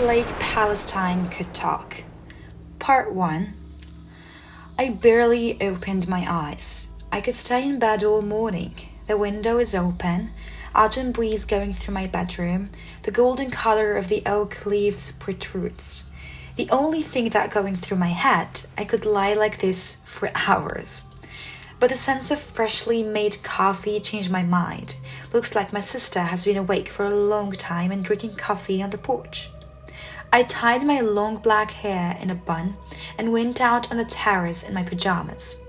Lake Palestine could talk. Part 1. I barely opened my eyes. I could stay in bed all morning. The window is open, autumn breeze going through my bedroom, the golden color of the oak leaves protrudes. The only thing that going through my head, I could lie like this for hours. But the sense of freshly made coffee changed my mind. Looks like my sister has been awake for a long time and drinking coffee on the porch. I tied my long black hair in a bun and went out on the terrace in my pajamas.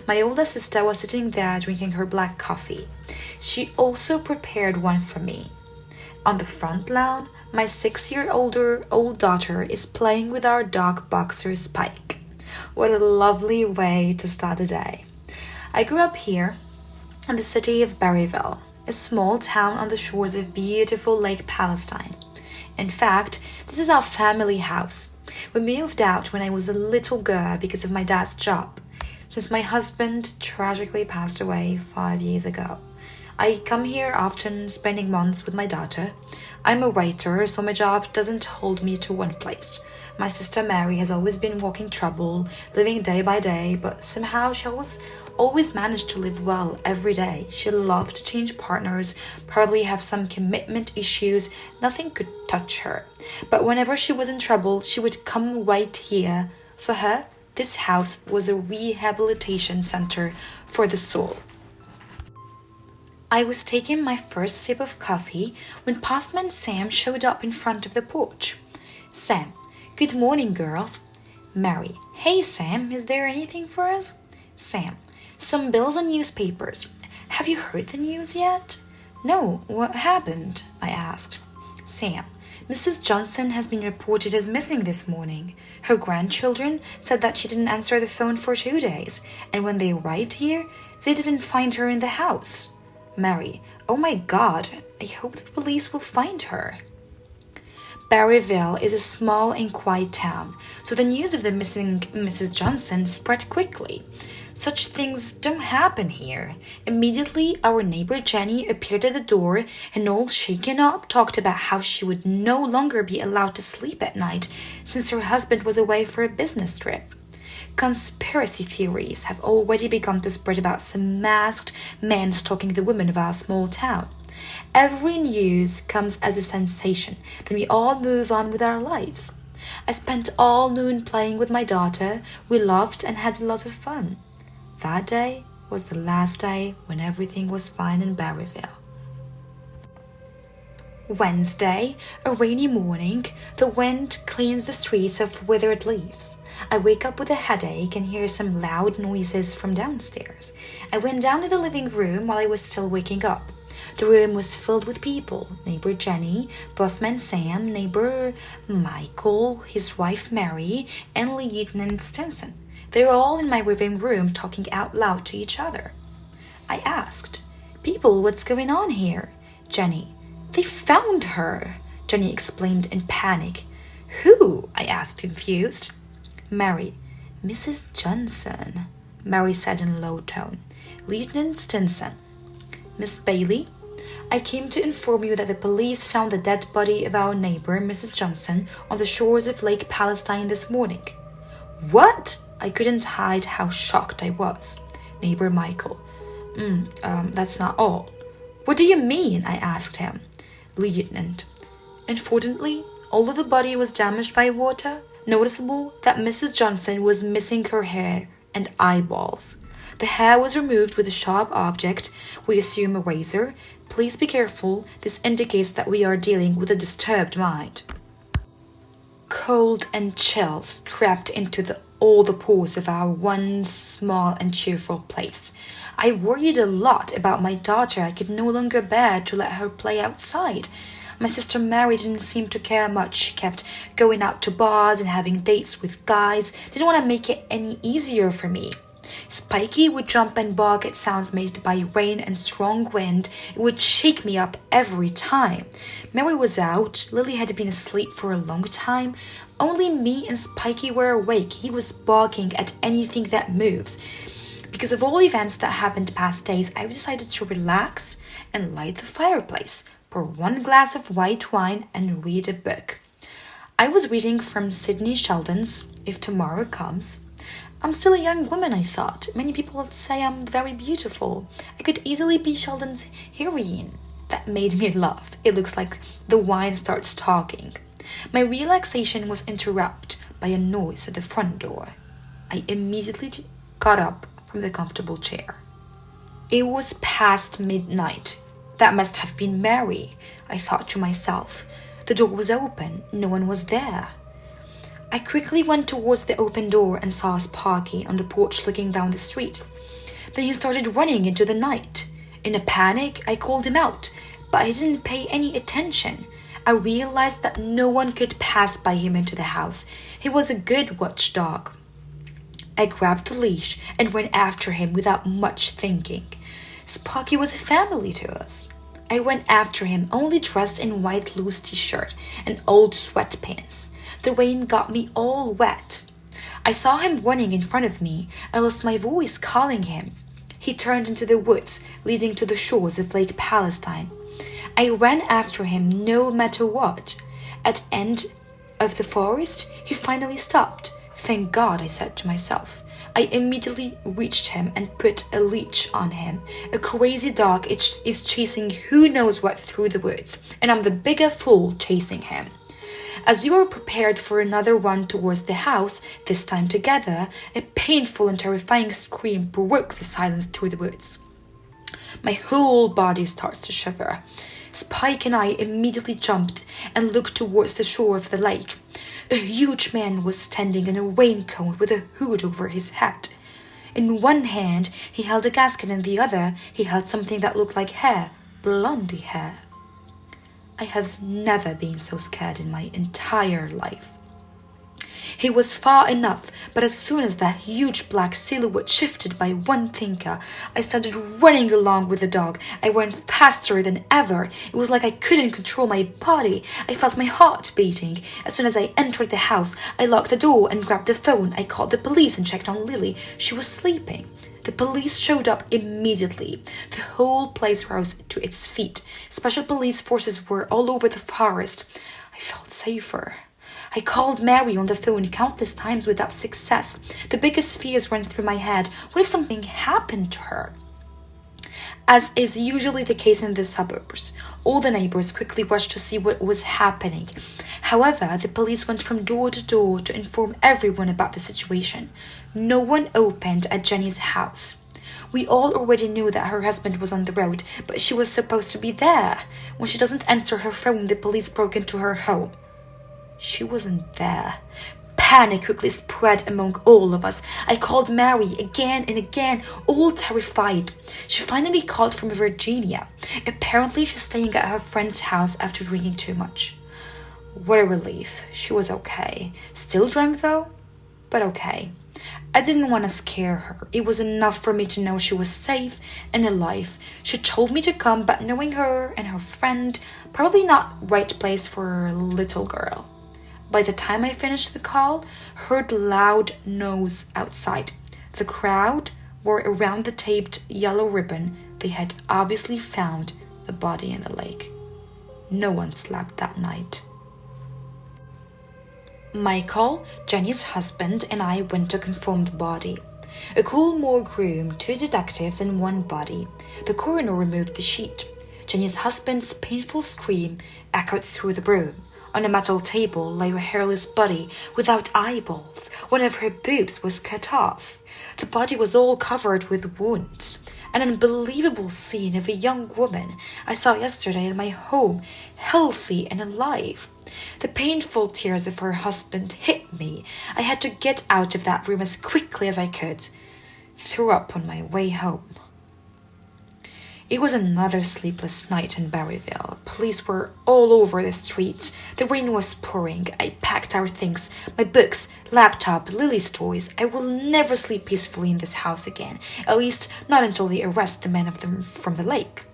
My older sister was sitting there drinking her black coffee. She also prepared one for me. On the front lawn, my 6-year-old daughter is playing with our dog Boxer Spike. What a lovely way to start a day. I grew up here in the city of Berryville, a small town on the shores of beautiful Lake Palestine. In fact, this is our family house. We moved out when I was a little girl because of my dad's job, since my husband tragically passed away 5 years ago. I come here often, spending months with my daughter. I'm a writer, so my job doesn't hold me to one place. My sister Mary has always been walking trouble, living day by day, but somehow she always managed to live well every day. She loved to change partners, probably have some commitment issues. Nothing could touch her. But whenever she was in trouble, she would come right here. For her, this house was a rehabilitation center for the soul. I was taking my first sip of coffee when Postman Sam showed up in front of the porch. Sam: "Good morning, girls." Mary: "Hey, Sam, is there anything for us?" Sam: "Some bills and newspapers. Have you heard the news yet?" "No, what happened?" I asked. Sam: "Mrs. Johnson has been reported as missing this morning. Her grandchildren said that she didn't answer the phone for 2 days, and when they arrived here, they didn't find her in the house." Mary: "Oh my God, I hope the police will find her." Berryville is a small and quiet town, so the news of the missing Mrs. Johnson spread quickly. Such things don't happen here. Immediately, our neighbor Jenny appeared at the door and, all shaken up, talked about how she would no longer be allowed to sleep at night since her husband was away for a business trip. Conspiracy theories have already begun to spread about some masked men stalking the women of our small town. Every news comes as a sensation, then we all move on with our lives. I spent all noon playing with my daughter. We laughed and had a lot of fun. That day was the last day when everything was fine in Berryville. Wednesday, a rainy morning. The wind cleans the streets of withered leaves. I wake up with a headache and hear some loud noises from downstairs. I went down to the living room while I was still waking up. The room was filled with people: neighbor Jenny, busman Sam, neighbor Michael, his wife Mary, and Lieutenant Stinson. They were all in my living room talking out loud to each other. I asked, "People, what's going on here?" Jenny: "They found her," Jenny explained in panic. "Who?" I asked, confused. Mary: "Mrs. Johnson," Mary said in a low tone. Lieutenant Stinson: "Miss Bailey, I came to inform you that the police found the dead body of our neighbor, Mrs. Johnson, on the shores of Lake Palestine this morning." "What?" I couldn't hide how shocked I was. Neighbor Michael: That's not all." "What do you mean?" I asked him. Lieutenant: "Unfortunately, although the body was damaged by water, noticeable that Mrs. Johnson was missing her hair and eyeballs. The hair was removed with a sharp object, we assume a razor. Please be careful. This indicates that we are dealing with a disturbed mind." Cold and chills crept into all the pores of our once small and cheerful place. I worried a lot about my daughter. I could no longer bear to let her play outside. My sister Mary didn't seem to care much. She kept going out to bars and having dates with guys. Didn't want to make it any easier for me. Spiky would jump and bark at sounds made by rain and strong wind. It would shake me up every time. Mary was out. Lily had been asleep for a long time. Only me and Spiky were awake. He was barking at anything that moves. Because of all events that happened past days, I decided to relax and light the fireplace, pour one glass of white wine, and read a book. I was reading from Sidney Sheldon's If Tomorrow Comes. I'm still a young woman, I thought. Many people would say I'm very beautiful. I could easily be Sheldon's heroine. That made me laugh. It looks like the wine starts talking. My relaxation was interrupted by a noise at the front door. I immediately got up from the comfortable chair. It was past midnight. That must have been Mary, I thought to myself. The door was open. No one was there. I quickly went towards the open door and saw Sparky on the porch looking down the street. Then he started running into the night. In a panic, I called him out, but I didn't pay any attention. I realized that no one could pass by him into the house. He was a good watchdog. I grabbed the leash and went after him without much thinking. Sparky was family to us. I went after him only dressed in white loose t-shirt and old sweatpants. The rain got me all wet. I saw him running in front of me. I lost my voice calling him. He turned into the woods leading to the shores of Lake Palestine. I ran after him no matter what. At the end of the forest, he finally stopped. Thank God, I said to myself. I immediately reached him and put a leash on him. A crazy dog is chasing who knows what through the woods, and I'm the bigger fool chasing him. As we were prepared for another run towards the house, this time together, a painful and terrifying scream broke the silence through the woods. My whole body starts to shiver. Spike and I immediately jumped and looked towards the shore of the lake. A huge man was standing in a raincoat with a hood over his head. In one hand, he held a gasket, and in the other, he held something that looked like hair, blondie hair. I have never been so scared in my entire life. He was far enough, but as soon as that huge black silhouette shifted by one thinker, I started running along with the dog. I ran faster than ever. It was like I couldn't control my body. I felt my heart beating. As soon as I entered the house, I locked the door and grabbed the phone. I called the police and checked on Lily. She was sleeping. The police showed up immediately. The whole place rose to its feet. Special police forces were all over the forest. I felt safer. I called Mary on the phone countless times without success. The biggest fears ran through my head. What if something happened to her? As is usually the case in the suburbs, all the neighbors quickly rushed to see what was happening. However, the police went from door to door to inform everyone about the situation. No one opened at Jenny's house. We all already knew that her husband was on the road, but she was supposed to be there. When she doesn't answer her phone, the police broke into her home. She wasn't there. Panic quickly spread among all of us. I called Mary again and again, all terrified. She finally called from Virginia. Apparently, she's staying at her friend's house after drinking too much. What a relief. She was okay. Still drunk though, but okay. I didn't want to scare her. It was enough for me to know she was safe and alive. She told me to come, but knowing her and her friend, probably not right place for a little girl. By the time I finished the call, heard loud noise outside. The crowd were around the taped yellow ribbon. They had obviously found the body in the lake. No one slept that night. Michael, Jenny's husband, and I went to confirm the body. A cool morgue room, 2 detectives, and 1 body. The coroner removed the sheet. Jenny's husband's painful scream echoed through the room. On a metal table lay a hairless body without eyeballs. One of her boobs was cut off. The body was all covered with wounds. An unbelievable scene of a young woman I saw yesterday in my home, healthy and alive. The painful tears of her husband hit me. I had to get out of that room as quickly as I could. Threw up on my way home. It was another sleepless night in Berryville. Police were all over the streets. The rain was pouring. I packed our things, my books, laptop, Lily's toys. I will never sleep peacefully in this house again, at least not until they arrest the men from the lake.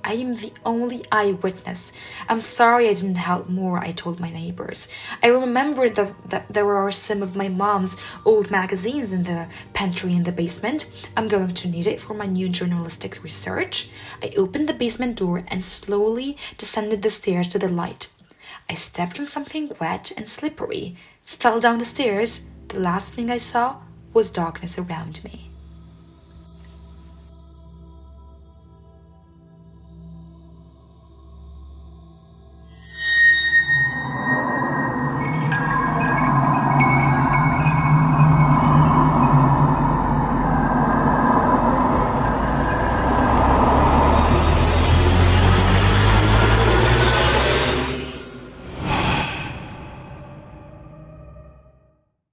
I am the only eyewitness. I'm sorry I didn't help more, I told my neighbors. I remembered that there are some of my mom's old magazines in the pantry in the basement. I'm going to need it for my new journalistic research. I opened the basement door and slowly descended the stairs to the light. I stepped on something wet and slippery, fell down the stairs. The last thing I saw was darkness around me.